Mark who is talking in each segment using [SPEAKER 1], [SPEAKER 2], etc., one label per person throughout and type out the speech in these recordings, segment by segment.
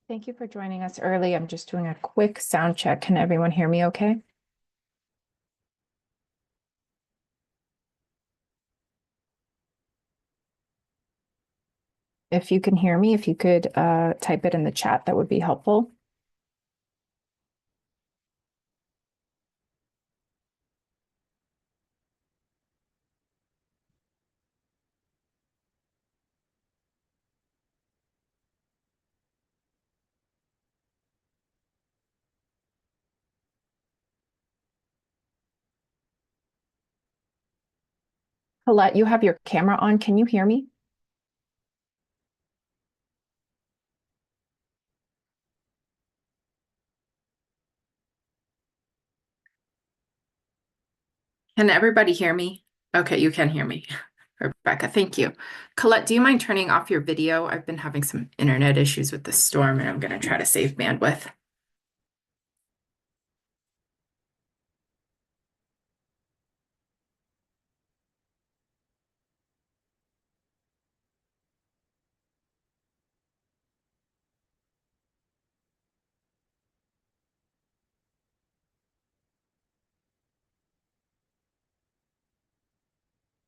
[SPEAKER 1] Thank you for joining us early. I'm just doing a quick sound check. Can everyone hear me okay? If you can hear me, if you could type it in the chat, that would be helpful. Colette, you have your camera on. Can you hear me?
[SPEAKER 2] Can everybody hear me? Okay, you can hear me. Rebecca, thank you. Colette, do you mind turning off your video? I've been having some internet issues with the storm and I'm going to try to save bandwidth.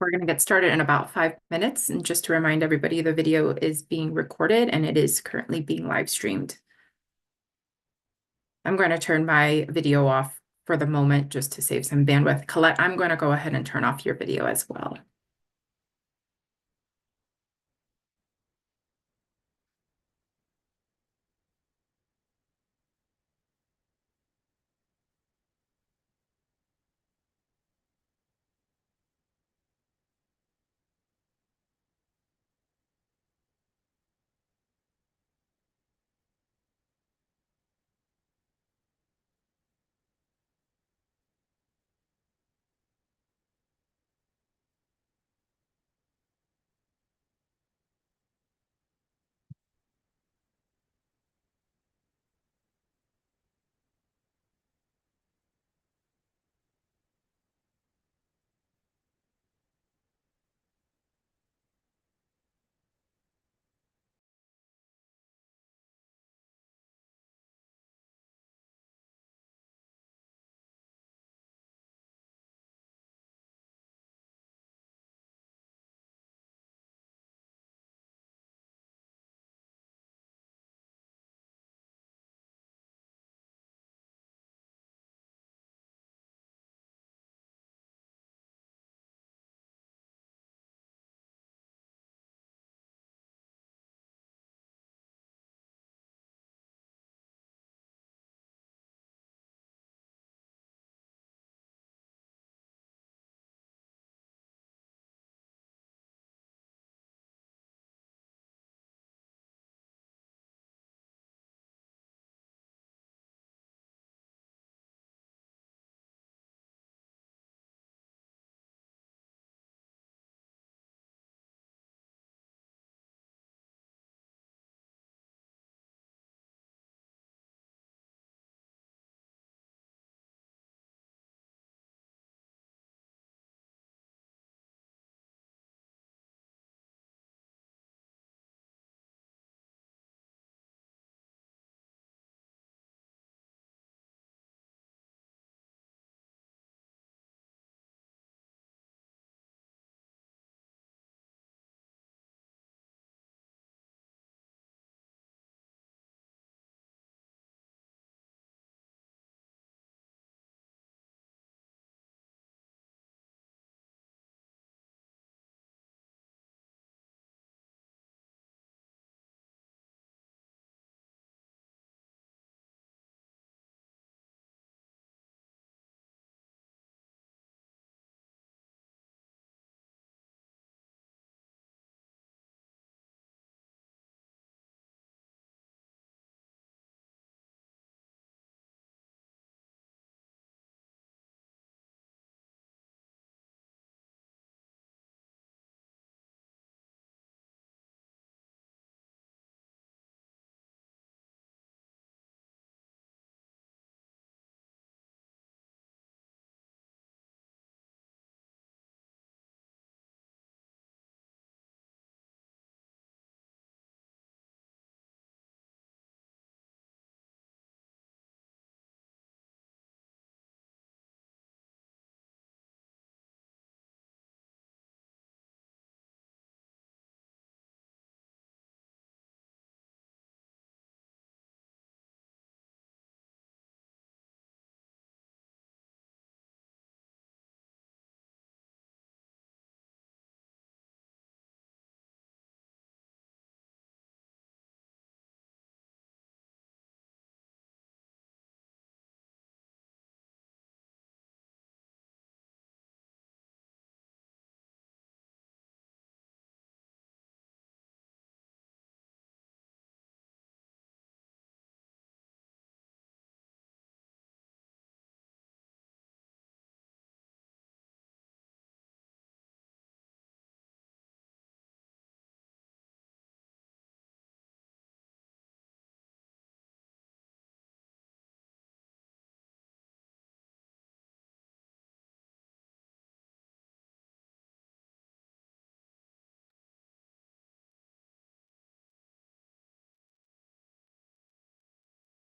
[SPEAKER 2] We're going to get started in about 5 minutes. And just to remind everybody, the video is being recorded and it is currently being live streamed. I'm going to turn my video off for the moment just to save some bandwidth. Colette, I'm going to go ahead and turn off your video as well.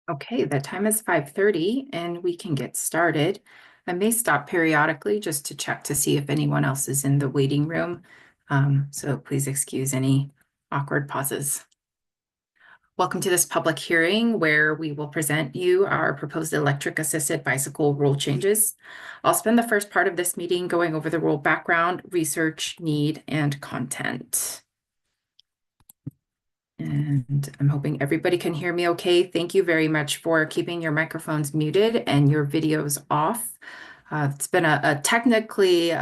[SPEAKER 2] Okay, the time is 5:30 and we can get started. I may stop periodically just to check to see if anyone else is in the waiting room. So please excuse any awkward pauses. Welcome to this public hearing where we will present you our proposed electric assisted bicycle rule changes. I'll spend the first part of this meeting going over the rule background, research, need, and content. And I'm hoping everybody can hear me okay. Thank you very much for keeping your microphones muted and your videos off. It's been a technically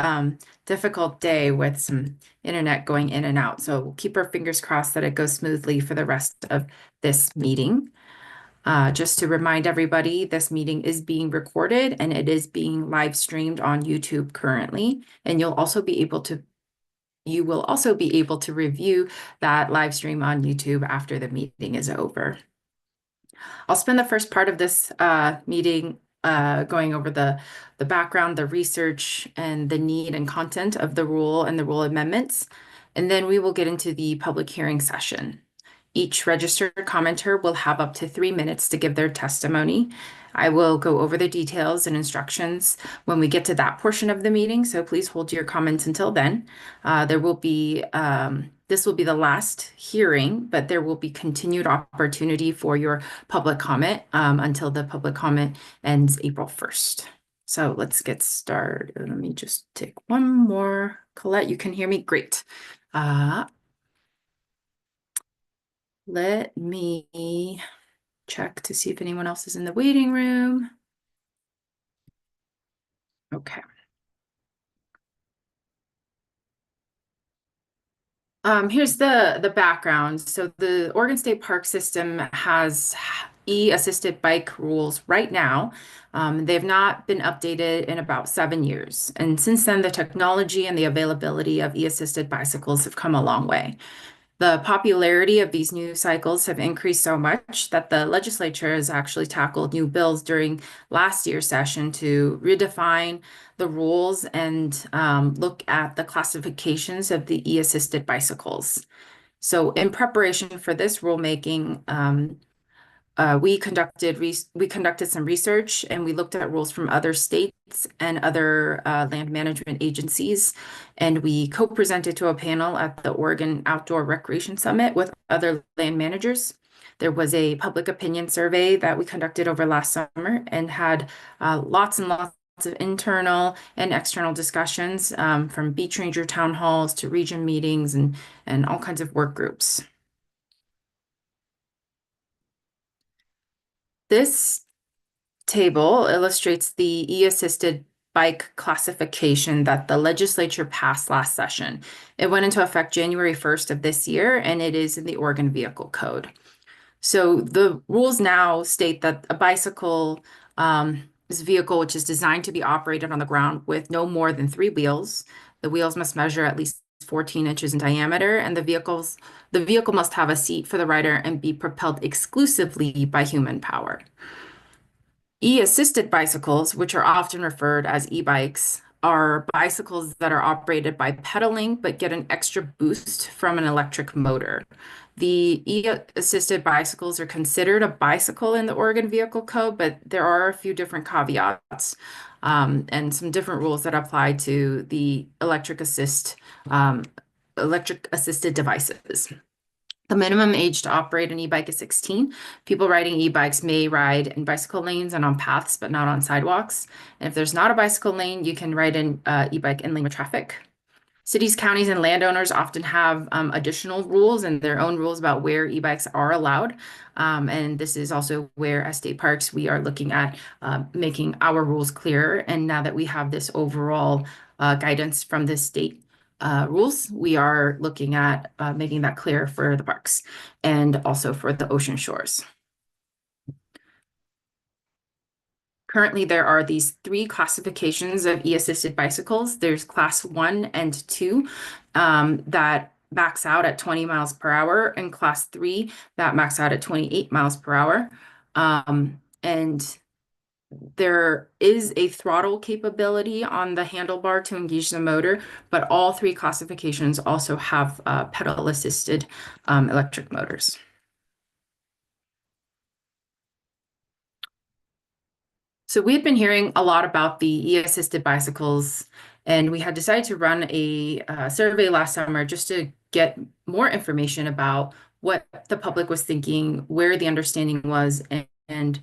[SPEAKER 2] difficult day with some internet going in and out. So we'll keep our fingers crossed that it goes smoothly for the rest of this meeting. Just to remind everybody, this meeting is being recorded and it is being live streamed on YouTube currently. And you will also be able to review that live stream on YouTube after the meeting is over. I'll spend the first part of this meeting going over the background, the research, and the need and content of the rule and the rule amendments. And then we will get into the public hearing session. Each registered commenter will have up to 3 minutes to give their testimony. I will go over the details and instructions when we get to that portion of the meeting, so please hold your comments until then. This will be the last hearing, but there will be continued opportunity for your public comment until the public comment ends April 1st. So let's get started. Let me just take one more. Colette, you can hear me? Great. Let me check to see if anyone else is in the waiting room. Okay. Here's the background. So the Oregon State Park System has e-assisted bike rules right now. They've not been updated in about 7 years. And since then, the technology and the availability of e-assisted bicycles have come a long way. The popularity of these new cycles have increased so much that the legislature has actually tackled new bills during last year's session to redefine the rules and look at the classifications of the e-assisted bicycles. So in preparation for this rulemaking, we conducted some research and we looked at rules from other states and other land management agencies, and we co-presented to a panel at the Oregon Outdoor Recreation Summit with other land managers. There was a public opinion survey that we conducted over last summer and had lots and lots of internal and external discussions from beach ranger town halls to region meetings and all kinds of work groups. This table illustrates the e-assisted bike classification that the legislature passed last session. It went into effect January 1st of this year, and it is in the Oregon Vehicle Code. So the rules now state that a bicycle is a vehicle which is designed to be operated on the ground with no more than 3 wheels. The wheels must measure at least 14 inches in diameter, and the vehicle must have a seat for the rider and be propelled exclusively by human power. E-assisted bicycles, which are often referred as e-bikes, are bicycles that are operated by pedaling but get an extra boost from an electric motor. The e-assisted bicycles are considered a bicycle in the Oregon Vehicle Code, but there are a few different caveats and some different rules that apply to the electric assisted devices. The minimum age to operate an e-bike is 16. People riding e-bikes may ride in bicycle lanes and on paths, but not on sidewalks. And if there's not a bicycle lane, you can ride an e-bike in lane with traffic. Cities, counties, and landowners often have additional rules and their own rules about where e-bikes are allowed. And this is also where, as state parks, we are looking at making our rules clearer. And now that we have this overall guidance from the state rules, we are looking at making that clear for the parks and also for the ocean shores. Currently, there are these 3 classifications of e-assisted bicycles. There's class 1 and 2 that max out at 20 miles per hour, and class 3 that max out at 28 miles per hour. And there is a throttle capability on the handlebar to engage the motor, but all 3 classifications also have pedal-assisted electric motors. So we had been hearing a lot about the e-assisted bicycles, and we had decided to run a survey last summer just to get more information about what the public was thinking, where the understanding was, and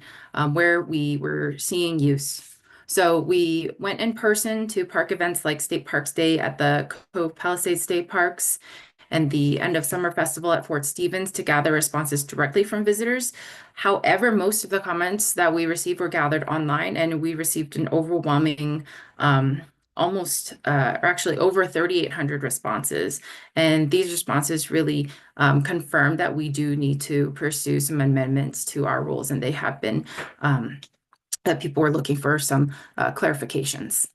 [SPEAKER 2] where we were seeing use. So we went in person to park events like State Parks Day at the Cove Palisades State Parks and the end of summer festival at Fort Stevens to gather responses directly from visitors. However, most of the comments that we received were gathered online, and we received an overwhelming, or actually over 3,800 responses. And these responses really confirm that we do need to pursue some amendments to our rules, and they have been that people were looking for some clarifications.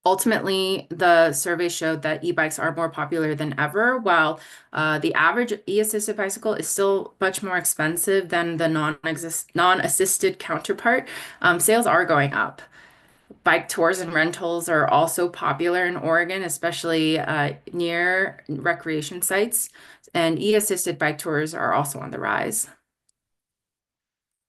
[SPEAKER 2] Ultimately, the survey showed that e-bikes are more popular than ever, while the average e-assisted bicycle is still much more expensive than the non-assisted counterpart. Sales are going up. Bike tours and rentals are also popular in Oregon, especially near recreation sites, and e-assisted bike tours are also on the rise.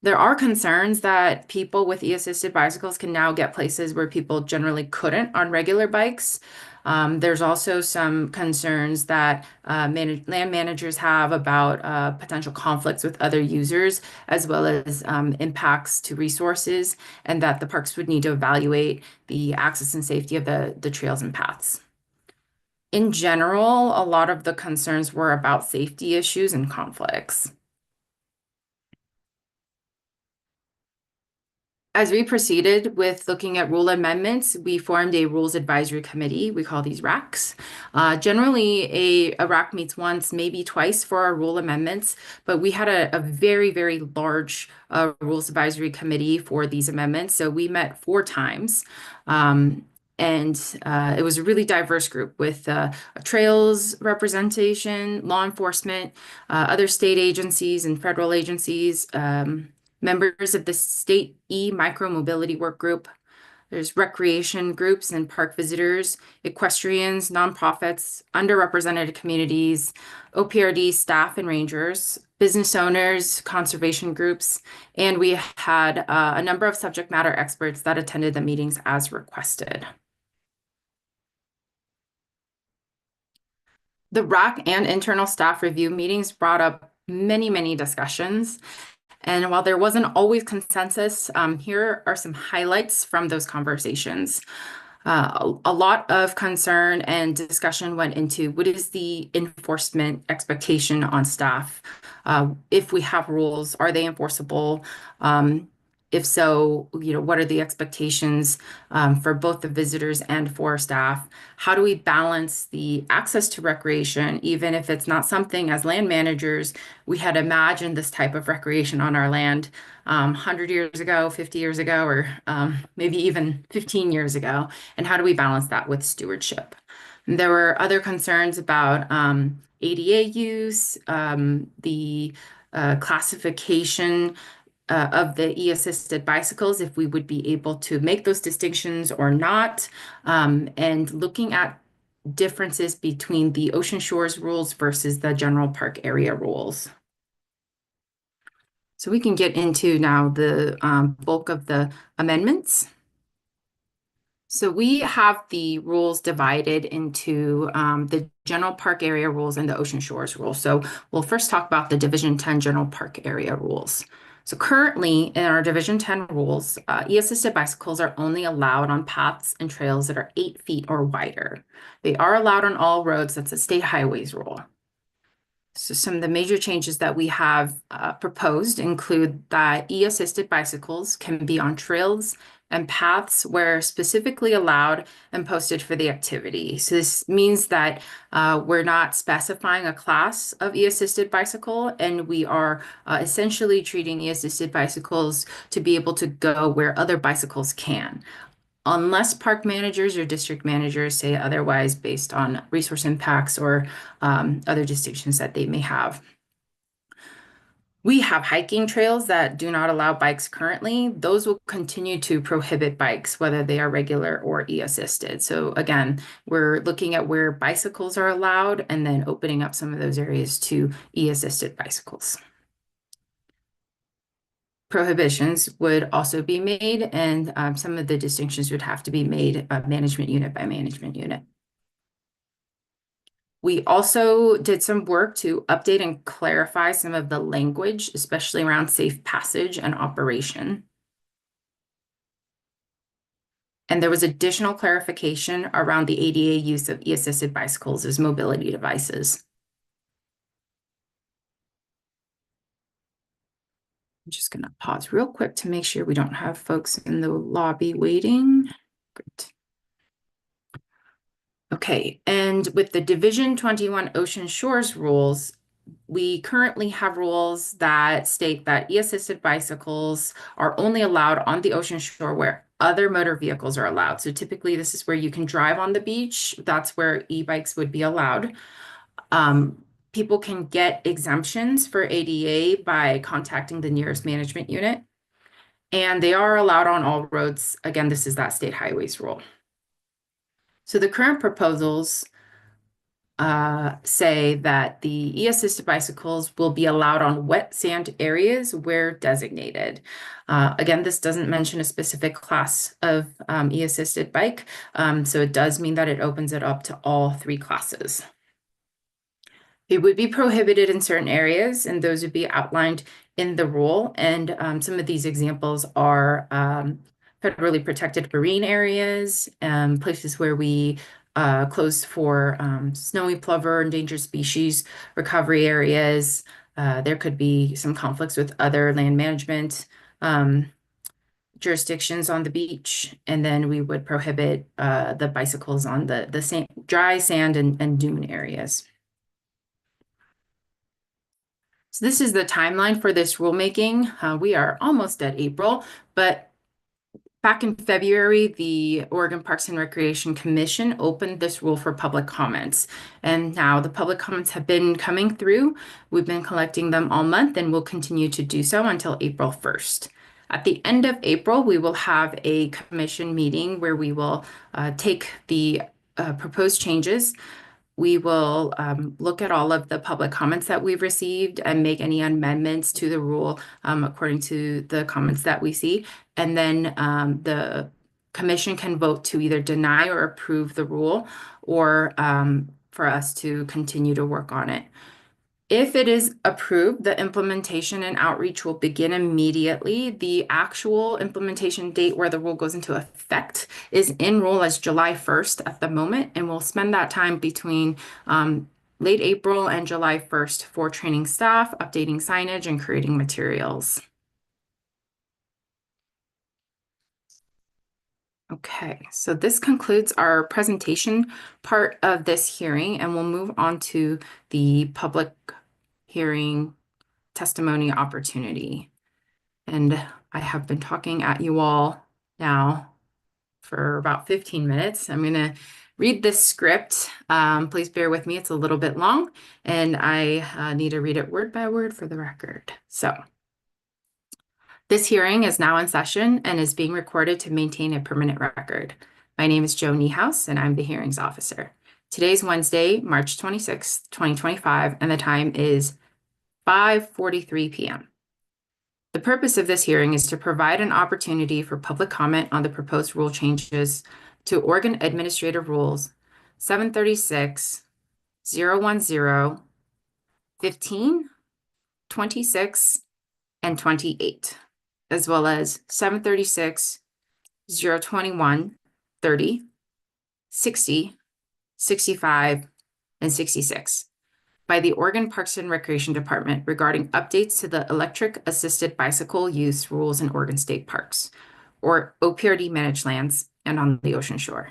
[SPEAKER 2] There are concerns that people with e-assisted bicycles can now get places where people generally couldn't on regular bikes. There's also some concerns that land managers have about potential conflicts with other users, as well as impacts to resources, and that the parks would need to evaluate the access and safety of the trails and paths. In general, a lot of the concerns were about safety issues and conflicts. As we proceeded with looking at rule amendments, we formed a rules advisory committee. We call these RACs. Generally, a RAC meets once, maybe twice for our rule amendments, but we had a very, very large rules advisory committee for these amendments. So we met 4 times. And it was a really diverse group with trails representation, law enforcement, other state agencies and federal agencies, members of the state e-micromobility work group. There's recreation groups and park visitors, equestrians, nonprofits, underrepresented communities, OPRD staff and rangers, business owners, conservation groups, and we had a number of subject matter experts that attended the meetings as requested. The RAC and internal staff review meetings brought up many, many discussions. And while there wasn't always consensus, here are some highlights from those conversations. A lot of concern and discussion went into what is the enforcement expectation on staff? If we have rules, are they enforceable? If so, what are the expectations for both the visitors and for staff? How do we balance the access to recreation, even if it's not something as land managers we had imagined this type of recreation on our land 100 years ago, 50 years ago, or maybe even 15 years ago? And how do we balance that with stewardship? And there were other concerns about ADA use, the classification of the e-assisted bicycles, if we would be able to make those distinctions or not, and looking at differences between the Ocean Shores rules versus the general park area rules. So we can get into now the bulk of the amendments. So we have the rules divided into the general park area rules and the Ocean Shores rules. So we'll first talk about the Division 10 general park area rules. So currently in our Division 10 rules, e-assisted bicycles are only allowed on paths and trails that are 8 feet or wider. They are allowed on all roads. That's a state highways rule. So some of the major changes that we have proposed include that e-assisted bicycles can be on trails and paths where specifically allowed and posted for the activity. So this means that we're not specifying a class of e-assisted bicycle, and we are essentially treating e-assisted bicycles to be able to go where other bicycles can, unless park managers or district managers say otherwise based on resource impacts or other distinctions that they may have. We have hiking trails that do not allow bikes currently. Those will continue to prohibit bikes, whether they are regular or e-assisted. So again, we're looking at where bicycles are allowed and then opening up some of those areas to e-assisted bicycles. prohibitions would also be made, and some of the distinctions would have to be made management unit by management unit. We also did some work to update and clarify some of the language, especially around safe passage and operation. And there was additional clarification around the ADA use of e-assisted bicycles as mobility devices. I'm just going to pause real quick to make sure we don't have folks in the lobby waiting. Great. Okay, and with the Division 21 Ocean Shores rules, we currently have rules that state that e-assisted bicycles are only allowed on the ocean shore where other motor vehicles are allowed. So typically this is where you can drive on the beach. That's where e-bikes would be allowed. People can get exemptions for ADA by contacting the nearest management unit. And they are allowed on all roads. Again, this is that state highways rule. So the current proposals say that the e-assisted bicycles will be allowed on wet sand areas where designated. Again, this doesn't mention a specific class of e-assisted bike, so it does mean that it opens it up to all three classes. It would be prohibited in certain areas, and those would be outlined in the rule. And some of these examples are federally protected marine areas, places where we close for snowy plover, endangered species recovery areas. There could be some conflicts with other land management jurisdictions on the beach, and then we would prohibit the bicycles on the dry sand and dune areas. So this is the timeline for this rulemaking. We are almost at April, but back in February, the Oregon Parks and Recreation Commission opened this rule for public comments. And now the public comments have been coming through. We've been collecting them all month and will continue to do so until April 1st. At the end of April, we will have a commission meeting where we will take the proposed changes. We will look at all of the public comments that we've received and make any amendments to the rule according to the comments that we see. And then the commission can vote to either deny or approve the rule, or for us to continue to work on it. If it is approved, the implementation and outreach will begin immediately. The actual implementation date where the rule goes into effect is in rule as July 1st at the moment, and we'll spend that time between late April and July 1st for training staff, updating signage, and creating materials. Okay, so this concludes our presentation part of this hearing, and we'll move on to the public hearing testimony opportunity. And I have been talking at you all now for about 15 minutes. I'm going to read this script. Please bear with me. It's a little bit long, and I need to read it word by word for the record. So this hearing is now in session and is being recorded to maintain a permanent record. My name is Jo Niehaus, and I'm the hearings officer. Today's Wednesday, March 26, 2025, and the time is 5:43 p.m. The purpose of this hearing is to provide an opportunity for public comment on the proposed rule changes to Oregon Administrative Rules 736, 010, 15, 26, and 28, as well as 736, 021, 30, 60, 65, and 66 by the Oregon Parks and Recreation Department regarding updates to the electric assisted bicycle use rules in Oregon State Parks, or OPRD managed lands, and on the ocean shore.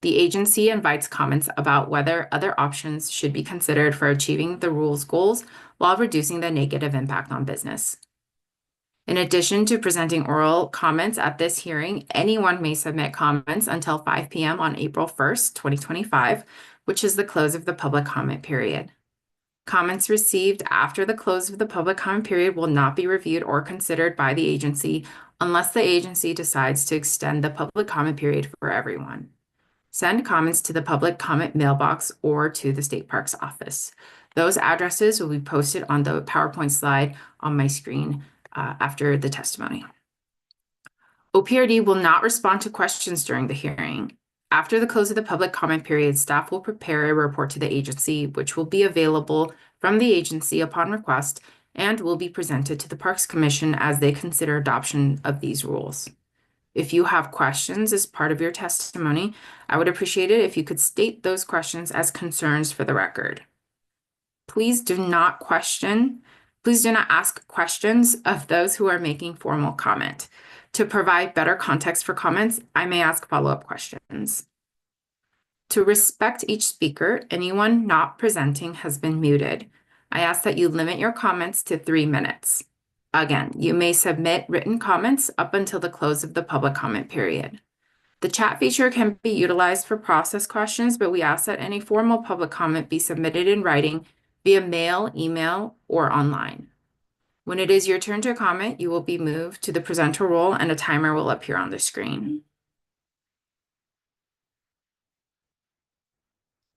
[SPEAKER 2] The agency invites comments about whether other options should be considered for achieving the rule's goals while reducing the negative impact on business. In addition to presenting oral comments at this hearing, anyone may submit comments until 5 p.m. on April 1st, 2025, which is the close of the public comment period. Comments received after the close of the public comment period will not be reviewed or considered by the agency unless the agency decides to extend the public comment period for everyone. Send comments to the public comment mailbox or to the State Parks office. Those addresses will be posted on the PowerPoint slide on my screen after the testimony. OPRD will not respond to questions during the hearing. After the close of the public comment period, staff will prepare a report to the agency, which will be available from the agency upon request and will be presented to the Parks Commission as they consider adoption of these rules. If you have questions as part of your testimony, I would appreciate it if you could state those questions as concerns for the record. Please do not ask questions of those who are making formal comment. To provide better context for comments, I may ask follow-up questions. To respect each speaker, anyone not presenting has been muted. I ask that you limit your comments to 3 minutes. Again, you may submit written comments up until the close of the public comment period. The chat feature can be utilized for process questions, but we ask that any formal public comment be submitted in writing via mail, email, or online. When it is your turn to comment, you will be moved to the presenter role and a timer will appear on the screen.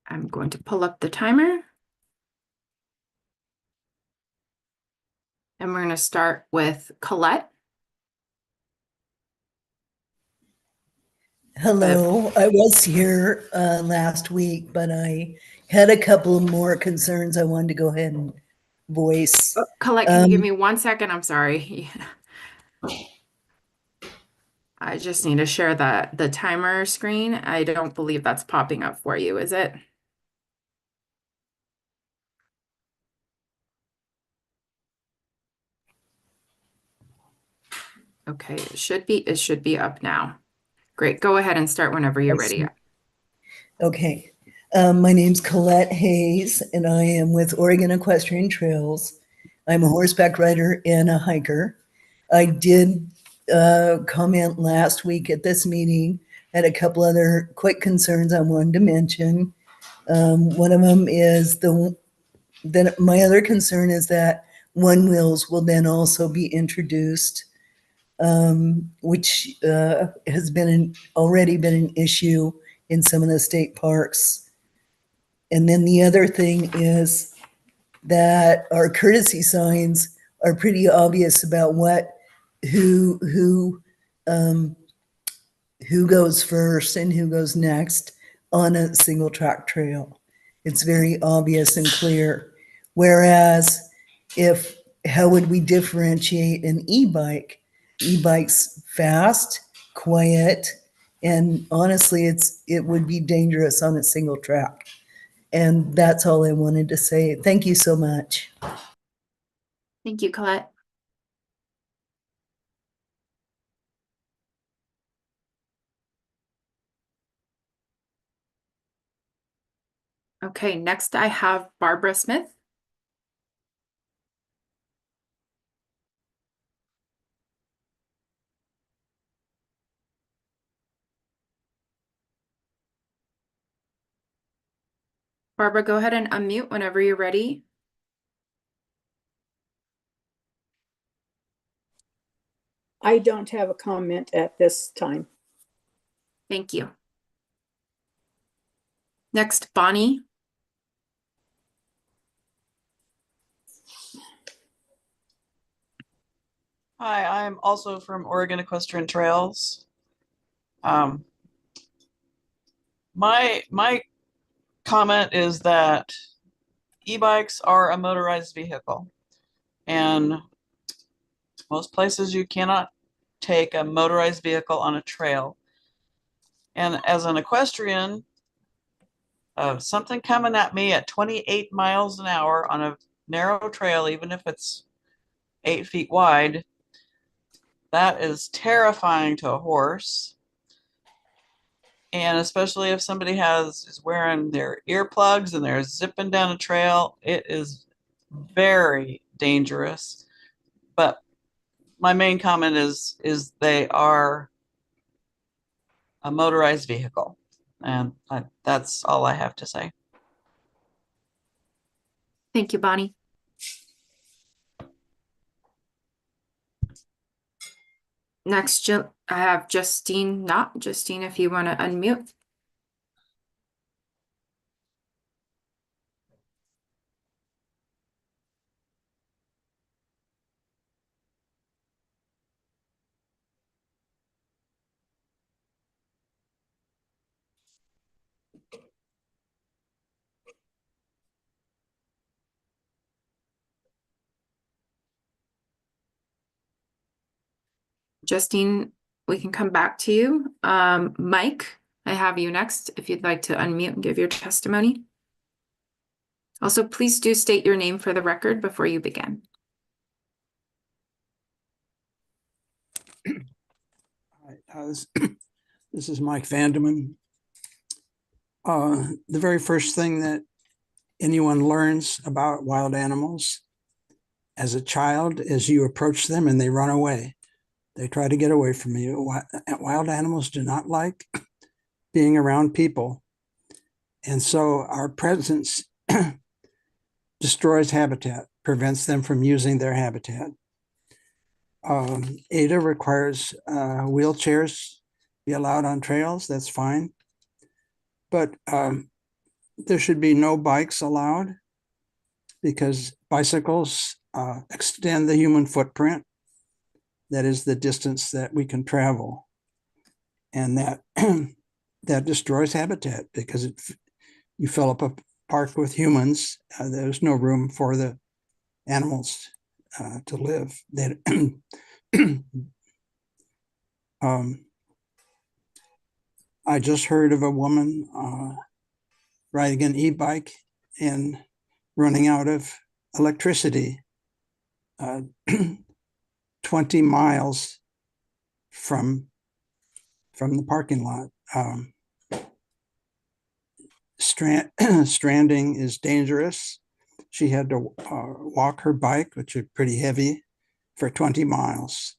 [SPEAKER 2] I'm going to pull up the timer. And we're going to start with Colette.
[SPEAKER 3] Hello, I was here last week, but I had a couple more concerns I wanted to go ahead and voice.
[SPEAKER 2] Colette, can you give me 1 second? I'm sorry. I just need to share the timer screen. I don't believe that's popping up for you, is it? Okay, it should be up now. Great, go ahead and start whenever you're ready.
[SPEAKER 3] Okay, my name's Colette Hayes, and I am with Oregon Equestrian Trails. I'm a horseback rider and a hiker. I did comment last week at this meeting, had a couple other quick concerns I wanted to mention. One of them is my other concern is that one wheels will then also be introduced, which has already been an issue in some of the state parks. And then the other thing is that our courtesy signs are pretty obvious about who goes first and who goes next on a single track trail. It's very obvious and clear. Whereas how would we differentiate an e-bike? E-bike's fast, quiet, and honestly, it would be dangerous on a single track. And that's all I wanted to say. Thank you so much.
[SPEAKER 2] Thank you, Colette. Okay, next I have Barbara Smith. Barbara, go ahead and unmute whenever you're ready.
[SPEAKER 4] I don't have a comment at this time.
[SPEAKER 2] Thank you. Next, Bonnie.
[SPEAKER 5] Hi, I'm also from Oregon Equestrian Trails. My comment is that e-bikes are a motorized vehicle, and most places you cannot take a motorized vehicle on a trail. And as an equestrian, something coming at me at 28 miles an hour on a narrow trail, even if it's 8 feet wide, that is terrifying to a horse. And especially if somebody is wearing their earplugs and they're zipping down a trail, it is very dangerous. But my main comment is they are a motorized vehicle. And that's all I have to say.
[SPEAKER 2] Thank you, Bonnie. Next, I have Justine, not Justine, if you want to unmute. Justine, we can come back to you. Mike, I have you next if you'd like to unmute and give your testimony. Also, please do state your name for the record before you begin.
[SPEAKER 6] Hi, this is Mike Vandeman. The very first thing that anyone learns about wild animals as a child is you approach them and they run away. They try to get away from you. Wild animals do not like being around people. And so our presence destroys habitat, prevents them from using their habitat. ADA requires wheelchairs be allowed on trails. That's fine. But there should be no bikes allowed because bicycles extend the human footprint. That is the distance that we can travel. And that that destroys habitat because you fill up a park with humans, there's no room for the animals to live. I just heard of a woman riding an e-bike and running out of electricity 20 miles from the parking lot. Stranding is dangerous. She had to walk her bike, which is pretty heavy, for 20 miles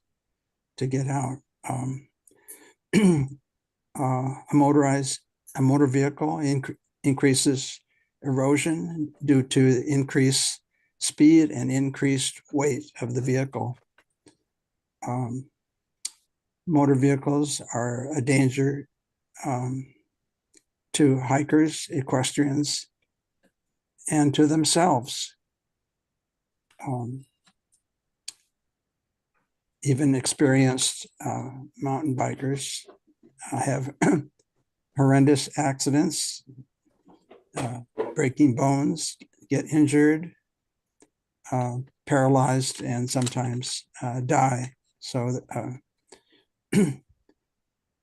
[SPEAKER 6] to get out. A motor vehicle increases erosion due to increased speed and increased weight of the vehicle. Motor vehicles are a danger to hikers, equestrians, and to themselves. Even experienced mountain bikers have horrendous accidents, breaking bones, get injured, paralyzed, and sometimes die. So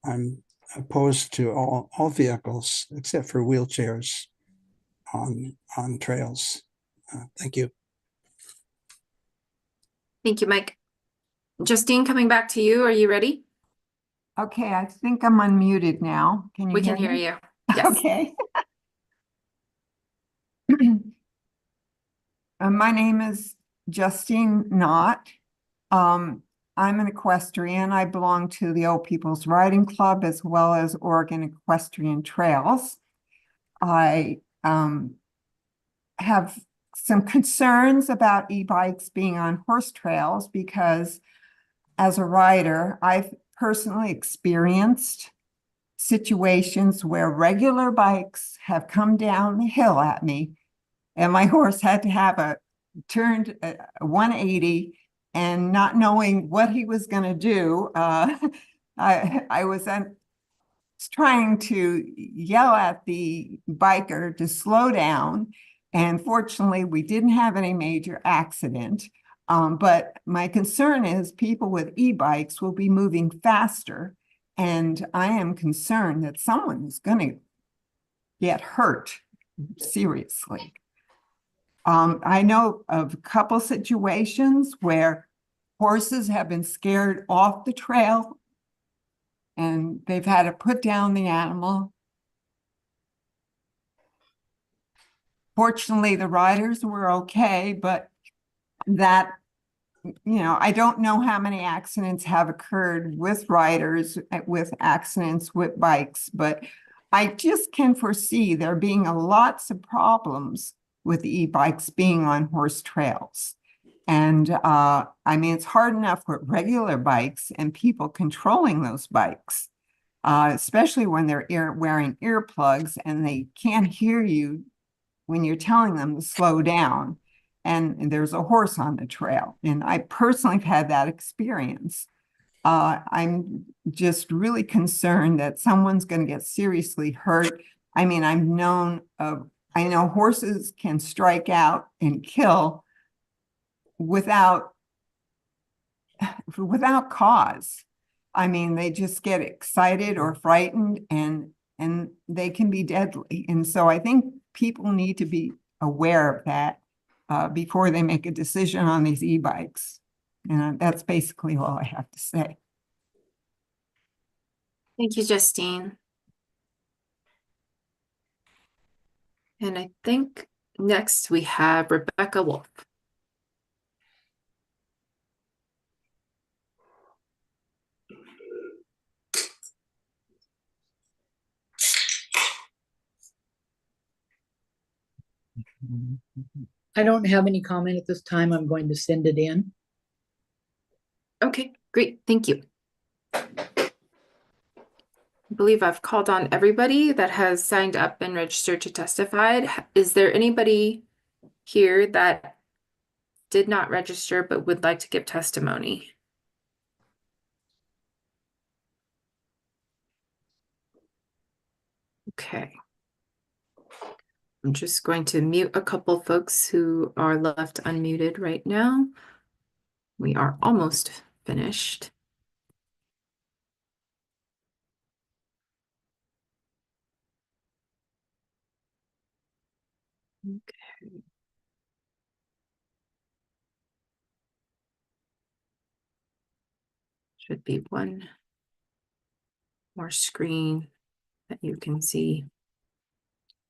[SPEAKER 6] I'm opposed to all vehicles except for wheelchairs on trails. Thank you.
[SPEAKER 2] Thank you, Mike. Justine, coming back to you. Are you ready?
[SPEAKER 7] Okay, I think I'm unmuted now. Can you
[SPEAKER 2] We
[SPEAKER 7] hear
[SPEAKER 2] can hear
[SPEAKER 7] me?
[SPEAKER 2] you. Yes.
[SPEAKER 7] Okay. My name is Justine Knott. I'm an equestrian. I belong to the Old People's Riding Club as well as Oregon Equestrian Trails. I have some concerns about e-bikes being on horse trails because as a rider, I've personally experienced situations where regular bikes have come down the hill at me and my horse had to have a 180 and not knowing what he was going to do. I was trying to yell at the biker to slow down. And fortunately, we didn't have any major accident. But my concern is people with e-bikes will be moving faster. And I am concerned that someone is going to get hurt seriously. I know of a couple situations where horses have been scared off the trail and they've had to put down the animal. Fortunately, the riders were okay, but that, I don't know how many accidents have occurred with riders, with accidents with bikes, but I just can foresee there being lots of problems with e-bikes being on horse trails. And it's hard enough with regular bikes and people controlling those bikes, especially when they're wearing earplugs and they can't hear you when you're telling them to slow down and there's a horse on the trail. And I personally have had that experience. I'm just really concerned that someone's going to get seriously hurt. I know horses can strike out and kill without cause. I mean, they just get excited or frightened and they can be deadly. And so I think people need to be aware of that before they make a decision on these e-bikes. And that's basically all I have to say.
[SPEAKER 2] Thank you, Justine. And I think next we have Rebecca Wolf.
[SPEAKER 8] I don't have any comment at this time. I'm going to send it in.
[SPEAKER 2] Okay, great. Thank you. I believe I've called on everybody that has signed up and registered to testify. Is there anybody here that did not register but would like to give testimony? Okay. I'm just going to mute a couple folks who are left unmuted right now. We are almost finished. Okay. Should be one more screen that you can see.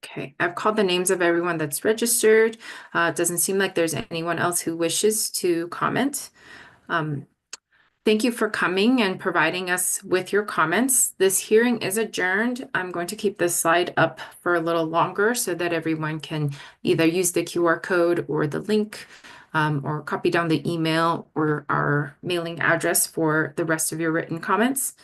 [SPEAKER 2] Okay, I've called the names of everyone that's registered. It doesn't seem like there's anyone else who wishes to comment. Thank you for coming and providing us with your comments. This hearing is adjourned. I'm going to keep this slide up for a little longer so that everyone can either use the QR code or the link or copy down the email or our mailing address for the rest of your written comments.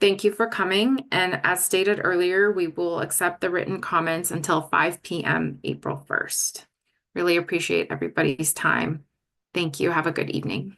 [SPEAKER 2] Thank you for coming. And as stated earlier, we will accept the written comments until 5 p.m. April 1st. Really appreciate everybody's time. Thank you. Have a good evening.